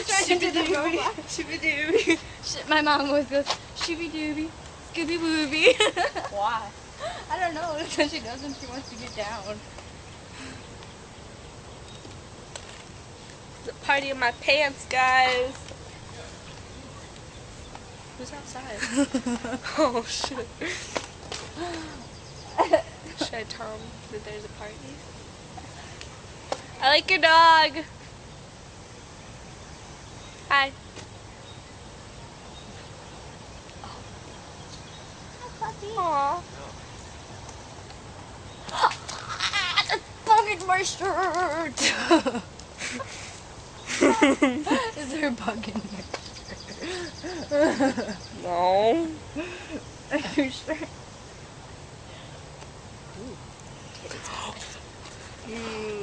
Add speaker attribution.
Speaker 1: Shibby-dooby, shibby-dooby. My mom always goes, shibby-dooby, scooby-wooby. Why? I don't know, that's what she does when she wants to get down.
Speaker 2: The party in my pants, guys. Who's outside? Oh, shit. Should I tell him that there's a party? I like your dog. Hi. Aww.
Speaker 1: That's bugging my shirt. Is there a bug in your shirt?
Speaker 2: No.
Speaker 1: Are you sure?
Speaker 2: Ooh.